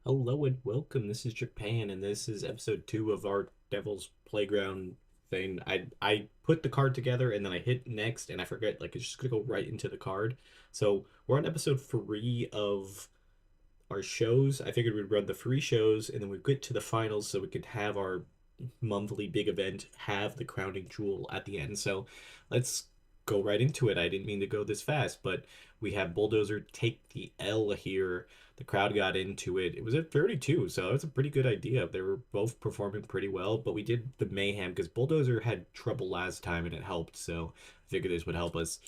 Hello and welcome. This is Japan, and this is episode 2 of our Devil's Playground thing. I put the card together and then I hit next, and I forget it's just gonna go right into the card. So we're on episode 3 of our shows. I figured we'd run the free shows, and then we'd get to the finals so we could have our monthly big event, have the crowning jewel at the end. So let's go right into it. I didn't mean to go this fast, but we have Bulldozer take the L here. The crowd got into it. It was at 32, so that was a pretty good idea. They were both performing pretty well, but we did the mayhem because Bulldozer had trouble last time and it helped, so I figured this would help us.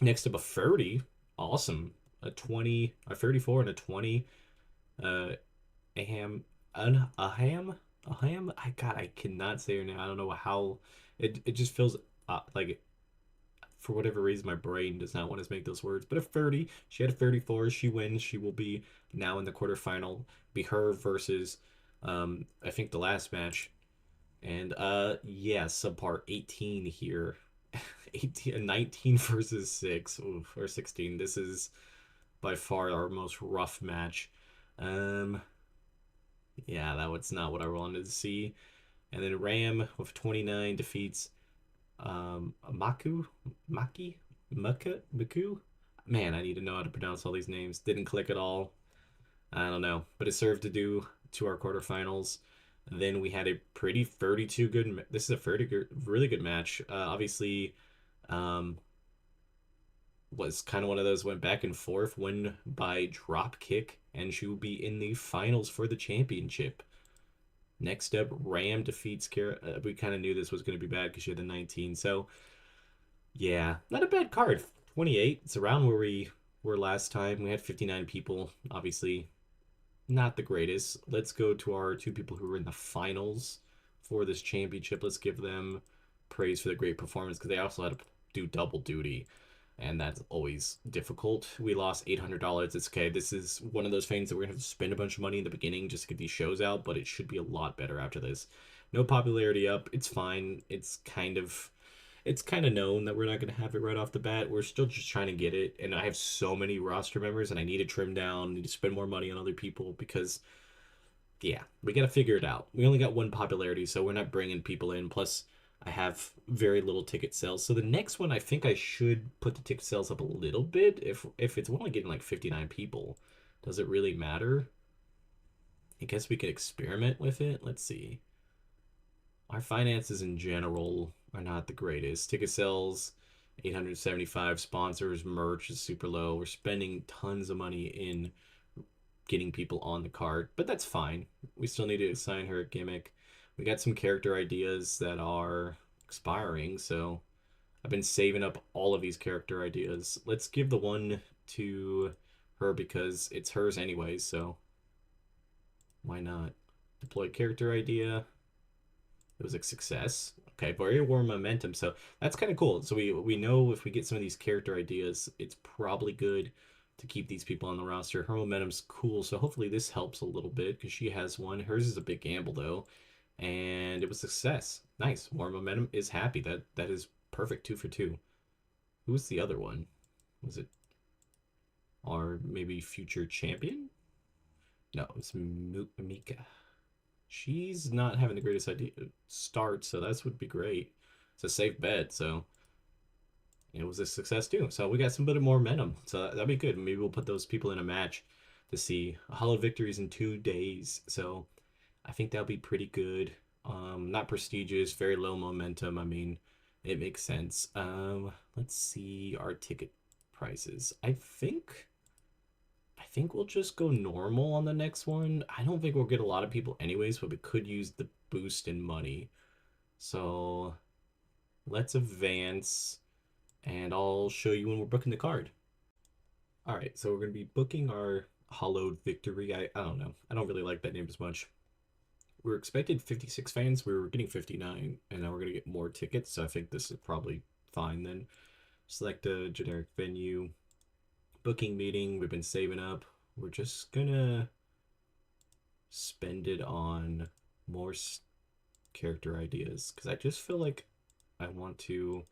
Next up, a 30. Awesome. A 20, a 34, and a 20. Uh, a ham, a ham, a ham. I cannot say her name. I don't know how. It just feels like for whatever reason my brain does not want to make those words. But a 30, she had a 34. She wins. She will be now in the quarterfinal. Be her versus, I think the last match. And yeah, subpart 18 here. 18, 19 versus 6, oof, or 16. This is by far our most rough match. Um, yeah, that was not what I wanted to see. And then Ram with 29 defeats Maku, Maki, Maku. Man, I need to know how to pronounce all these names. Didn't click at all. I don't know, but it served to do to our quarterfinals. Then we had a pretty 32 good. This is a really good match. Obviously, um, was kind of one of those went back and forth, win by drop kick, and she will be in the finals for the championship. Next up, Ram defeats Kara. We kind of knew this was going to be bad because she had the 19. So, yeah, not a bad card. 28. It's around where we were last time. We had 59 people. Obviously, not the greatest. Let's go to our two people who were in the finals for this championship. Let's give them praise for the great performance because they also had to do double duty, and that's always difficult. We lost $800. It's okay. This is one of those things that we're gonna have to spend a bunch of money in the beginning just to get these shows out, but it should be a lot better after this. No popularity up. It's fine. It's kind of known that we're not going to have it right off the bat. We're still just trying to get it, and I have so many roster members, and I need to trim down, need to spend more money on other people because, yeah, we got to figure it out. We only got one popularity, so we're not bringing people in. Plus, I have very little ticket sales. So the next one, I think I should put the ticket sales up a little bit. If it's only getting like 59 people, does it really matter? I guess we could experiment with it. Let's see. Our finances in general are not the greatest. Ticket sales, 875. Sponsors, merch is super low. We're spending tons of money in getting people on the card, but that's fine. We still need to assign her a gimmick. We got some character ideas that are expiring, so I've been saving up all of these character ideas. Let's give the one to her because it's hers anyways, so why not? Deploy character idea. It was a success. Okay, very warm momentum. So that's kind of cool. So we know if we get some of these character ideas, it's probably good to keep these people on the roster. Her momentum's cool, so hopefully this helps a little bit because she has one. Hers is a big gamble though, and it was a success. Nice. Warm momentum is happy. That is perfect. 2 for 2. Who was the other one? Was it our maybe future champion? No, it was Mika. She's not having the greatest idea start, so that would be great. It's a safe bet, so it was a success too. So we got some bit of more momentum, so that'd be good. Maybe we'll put those people in a match to see hollow victories in 2 days. So I think that'll be pretty good. Not prestigious, very low momentum. I mean, it makes sense. Let's see our ticket prices. I think we'll just go normal on the next one. I don't think we'll get a lot of people anyways, but we could use the boost in money. So let's advance and I'll show you when we're booking the card. All right, so we're going to be booking our Hollowed Victory. I don't know. I don't really like that name as much. We are expected 56 fans. We were getting 59, and now we're going to get more tickets. So I think this is probably fine then. Select a generic venue. Booking meeting. We've been saving up. We're just going to spend it on more character ideas because I just feel like I want to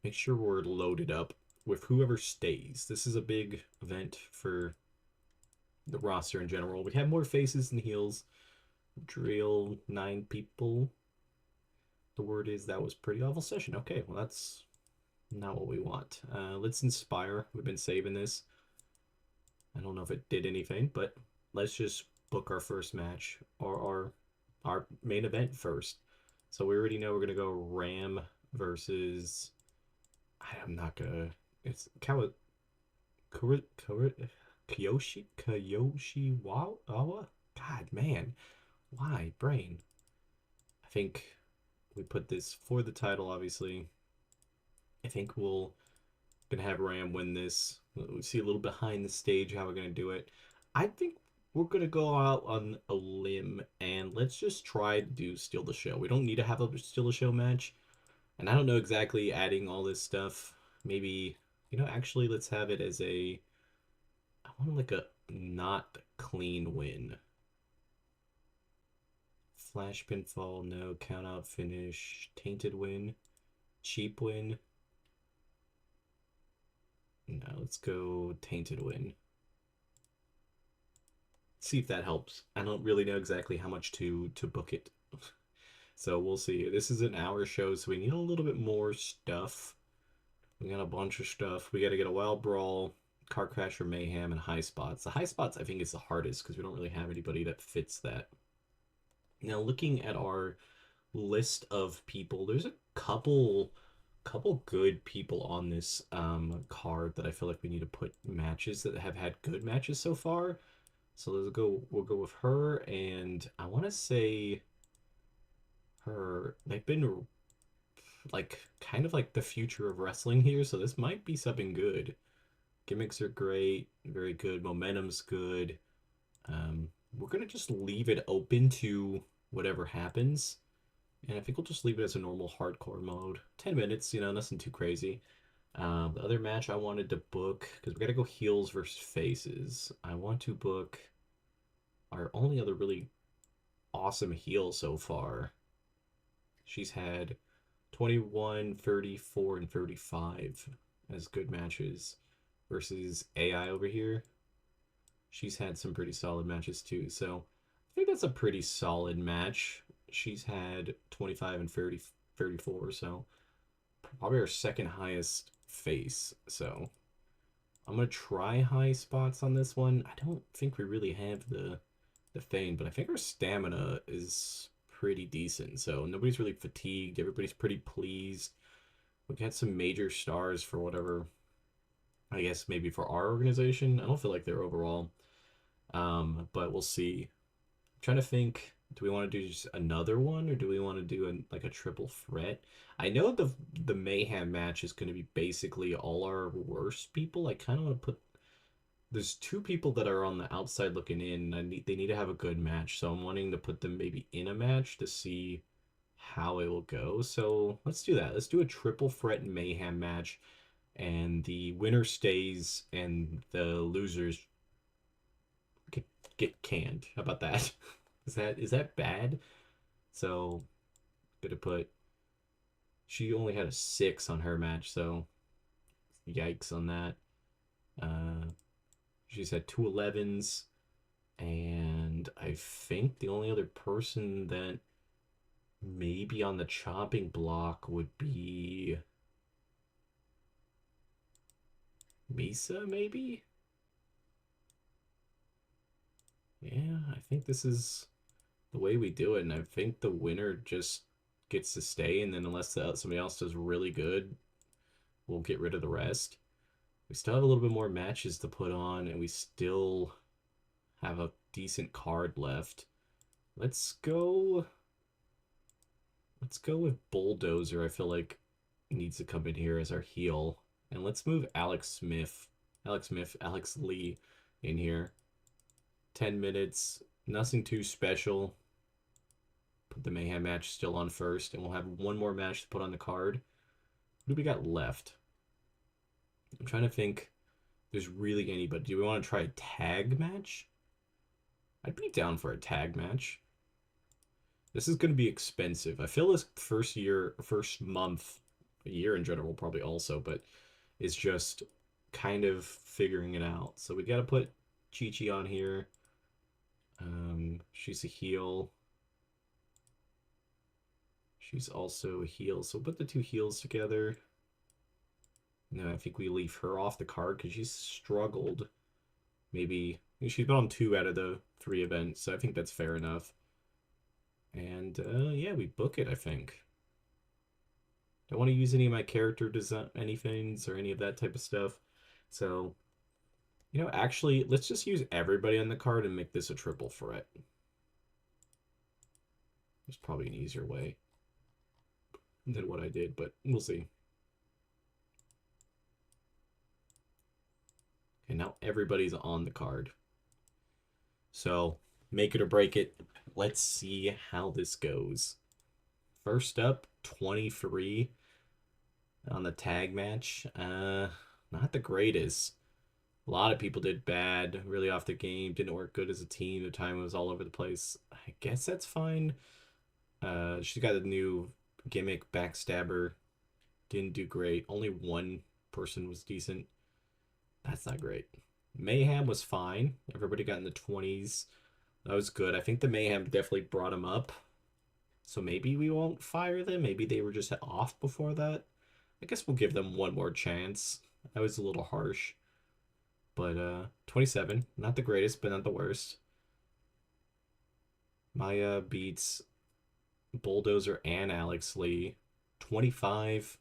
make sure we're loaded up with whoever stays. This is a big event for the roster in general. We have more faces than heels. Drill 9 people. The word is that was pretty awful session. Okay, well that's not what we want. Let's inspire. We've been saving this. I don't know if it did anything, but let's just book our first match or our main event first. So we already know we're gonna go Ram versus. I'm not gonna. It's Kyoshi Wawa. God, man, why brain? I think we put this for the title. Obviously, I think we'll gonna have Ram win this. We see a little behind the stage how we're gonna do it. I think we're gonna go out on a limb and let's just try to do steal the show. We don't need to have a steal the show match, and I don't know exactly adding all this stuff. Maybe actually let's have it as a. I want like a not clean win. Flash pinfall, no count out finish, tainted win, cheap win. No, let's go tainted win. See if that helps. I don't really know exactly how much to book it. So we'll see. This is an hour show, so we need a little bit more stuff. We got a bunch of stuff. We got to get a Wild Brawl, Car Crasher Mayhem, and High Spots. The High Spots, I think, is the hardest because we don't really have anybody that fits that. Now, looking at our list of people, there's a couple good people on this card that I feel like we need to put matches that have had good matches so far. So we'll go with her, and I want to say her. They've been like kind of like the future of wrestling here, so this might be something good. Gimmicks are great, very good. Momentum's good. We're gonna just leave it open to whatever happens, and I think we'll just leave it as a normal hardcore mode. 10 minutes, nothing too crazy. The other match I wanted to book because we gotta go heels versus faces. I want to book our only other really awesome heel so far. She's had 21, 34, and 35 as good matches versus AI over here. She's had some pretty solid matches too. So I think that's a pretty solid match. She's had 25 and 30, 34, so probably our second highest face. So I'm gonna try high spots on this one. I don't think we really have the Fane, but I think our stamina is pretty decent. So nobody's really fatigued. Everybody's pretty pleased. We got some major stars for whatever. I guess maybe for our organization. I don't feel like they're overall. But we'll see. I'm trying to think. Do we want to do just another one, or do we want to do like a triple threat? I know the Mayhem match is going to be basically all our worst people. I kind of want to put. There's 2 people that are on the outside looking in. They need to have a good match, so I'm wanting to put them maybe in a match to see how it will go. So let's do that. Let's do a triple threat Mayhem match, and the winner stays, and the losers get canned. How about that? Is that bad? So gonna put. She only had a 6 on her match, so yikes on that. She's had 2 11s, and I think the only other person that maybe on the chopping block would be Misa, maybe? Yeah, I think this is the way we do it, and I think the winner just gets to stay, and then unless somebody else does really good, we'll get rid of the rest. We still have a little bit more matches to put on, and we still have a decent card left. Let's go. Let's go with Bulldozer. I feel like needs to come in here as our heel, and let's move Alex Lee in here. 10 minutes, nothing too special. Put the Mayhem match still on first, and we'll have one more match to put on the card. What do we got left? I'm trying to think. There's really anybody. Do we want to try a tag match? I'd be down for a tag match. This is going to be expensive. I feel this first month, a year in general, probably also, but it's just kind of figuring it out. So we got to put Chi-Chi on here. She's a heal. She's also a heal. So put the two heals together. No, I think we leave her off the card because she's struggled. Maybe she's been on 2 out of the 3 events, so I think that's fair enough. And yeah, we book it, I think. Don't want to use any of my character design anythings or any of that type of stuff. So, actually, let's just use everybody on the card and make this a triple threat. There's probably an easier way than what I did, but we'll see. And now everybody's on the card. So, make it or break it. Let's see how this goes. First up, 23 on the tag match. Not the greatest. A lot of people did bad, really off the game, didn't work good as a team. The time was all over the place. I guess that's fine. She got a new gimmick, Backstabber. Didn't do great. Only one person was decent. That's not great. Mayhem was fine. Everybody got in the 20s. That was good. I think the Mayhem definitely brought him up. So maybe we won't fire them. Maybe they were just off before that. I guess we'll give them one more chance. That was a little harsh. But 27, not the greatest, but not the worst. Maya beats Bulldozer and Alex Lee. 25.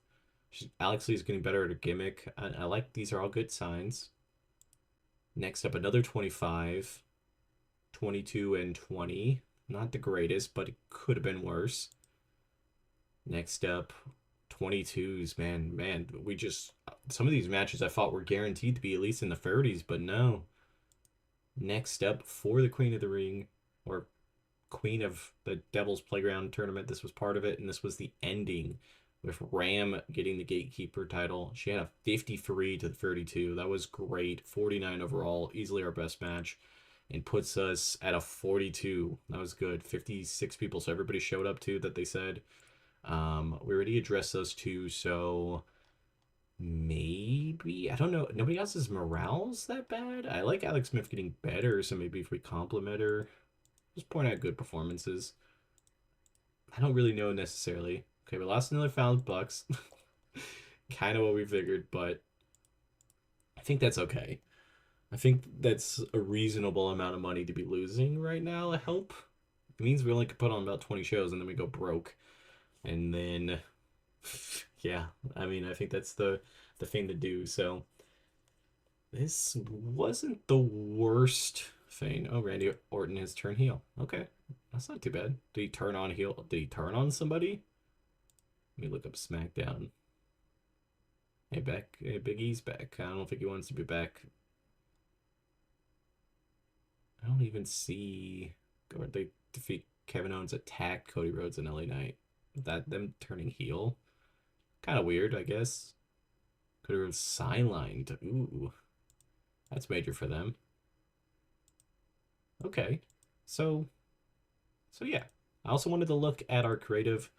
Alex Lee is getting better at her gimmick. I like these are all good signs. Next up, another 25. 22 and 20. Not the greatest, but it could have been worse. Next up, 22s. Man, we just... Some of these matches I thought were guaranteed to be at least in the 30s, but no. Next up, for the Queen of the Ring, or Queen of the Devil's Playground tournament, this was part of it, and this was the ending with Ram getting the Gatekeeper title. She had a 53 to 32. That was great. 49 overall, easily our best match, and puts us at a 42. That was good. 56 people, so everybody showed up too that they said. We already addressed those two, so maybe, I don't know. Nobody else's morale's that bad. I like Alex Smith getting better, so maybe if we compliment her, just point out good performances. I don't really know necessarily. Okay, we lost another $1,000. Kind of what we figured, but I think that's okay. I think that's a reasonable amount of money to be losing right now. I hope. It means we only could put on about 20 shows and then we go broke. And then, yeah, I mean, I think that's the thing to do. So this wasn't the worst thing. Oh, Randy Orton has turned heel. Okay, that's not too bad. Did he turn on heel? Did he turn on somebody? Let me look up SmackDown. Hey, back. Hey, Big E's back. I don't think he wants to be back. I don't even see. Or they defeat Kevin Owens, attack Cody Rhodes and LA Knight. That them turning heel. Kind of weird, I guess. Cody Rhodes sidelined. Ooh, that's major for them. Okay, so yeah. I also wanted to look at our creative.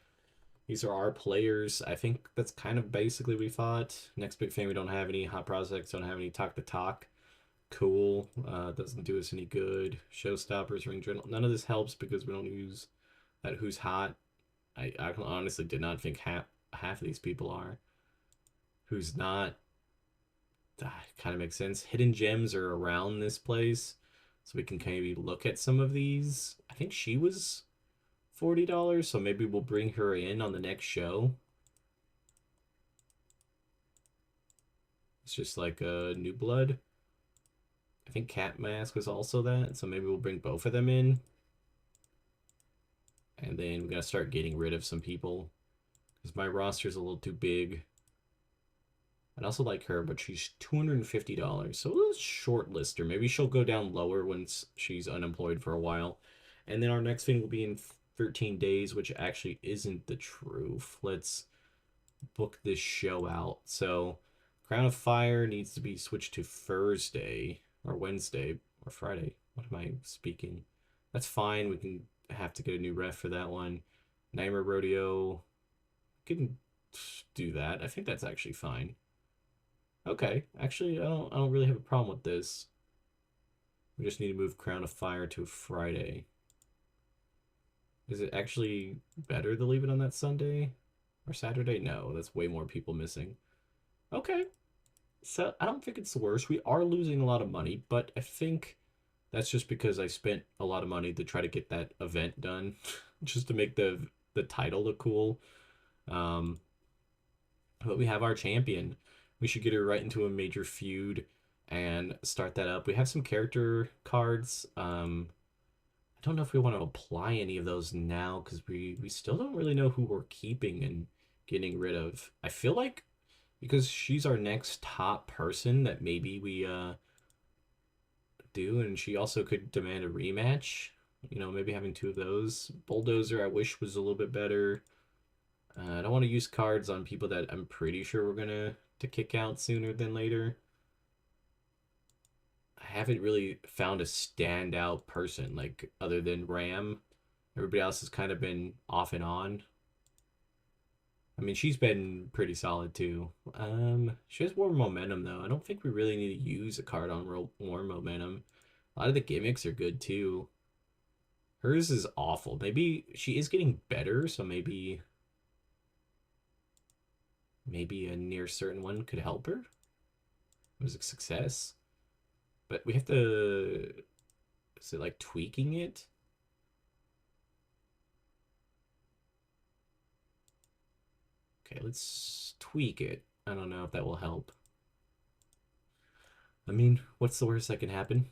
These are our players. I think that's kind of basically what we thought. Next big thing, we don't have any hot prospects, don't have any talk to talk. Cool. Doesn't do us any good. Showstoppers, ring journal. None of this helps because we don't use that who's hot. I honestly did not think half of these people are. Who's not. Kind of makes sense. Hidden gems are around this place. So we can maybe look at some of these. I think she was $40, so maybe we'll bring her in on the next show. It's just like a New Blood. I think Cat Mask was also that, so maybe we'll bring both of them in. And then we gotta start getting rid of some people because my roster's a little too big. I'd also like her, but she's $250, so let's shortlist her. Maybe she'll go down lower once she's unemployed for a while. And then our next thing will be in 13 days, which actually isn't the truth. Let's book this show out. So Crown of Fire needs to be switched to Thursday or Wednesday or Friday. What am I speaking? That's fine. We can have to get a new ref for that one. Nightmare Rodeo, can do that. I think that's actually fine. Okay, actually, I don't really have a problem with this. We just need to move Crown of Fire to Friday. Is it actually better to leave it on that Sunday or Saturday? No, that's way more people missing. Okay. So I don't think it's the worst. We are losing a lot of money, but I think that's just because I spent a lot of money to try to get that event done, just to make the title look cool. Um, but we have our champion. We should get her right into a major feud and start that up. We have some character cards. I don't know if we want to apply any of those now because we still don't really know who we're keeping and getting rid of. I feel like because she's our next top person that maybe we do, and she also could demand a rematch. You know, maybe having two of those. Bulldozer, I wish was a little bit better. I don't want to use cards on people that I'm pretty sure we're gonna to kick out sooner than later. I haven't really found a standout person like other than Ram. Everybody else has kind of been off and on. I mean, she's been pretty solid too. She has more momentum though. I don't think we really need to use a card on more momentum. A lot of the gimmicks are good too. Hers is awful. Maybe she is getting better, so maybe a near certain one could help her. It was a success. But we have to, is it like tweaking it? Okay, let's tweak it. I don't know if that will help. I mean, what's the worst that can happen?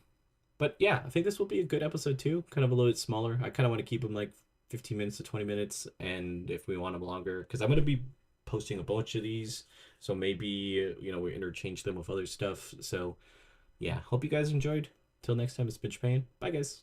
But yeah, I think this will be a good episode too. Kind of a little bit smaller. I kind of want to keep them like 15 minutes to 20 minutes. And if we want them longer, because I'm going to be posting a bunch of these. So maybe, we interchange them with other stuff. So yeah, hope you guys enjoyed. Till next time, it's been Japan. Bye, guys.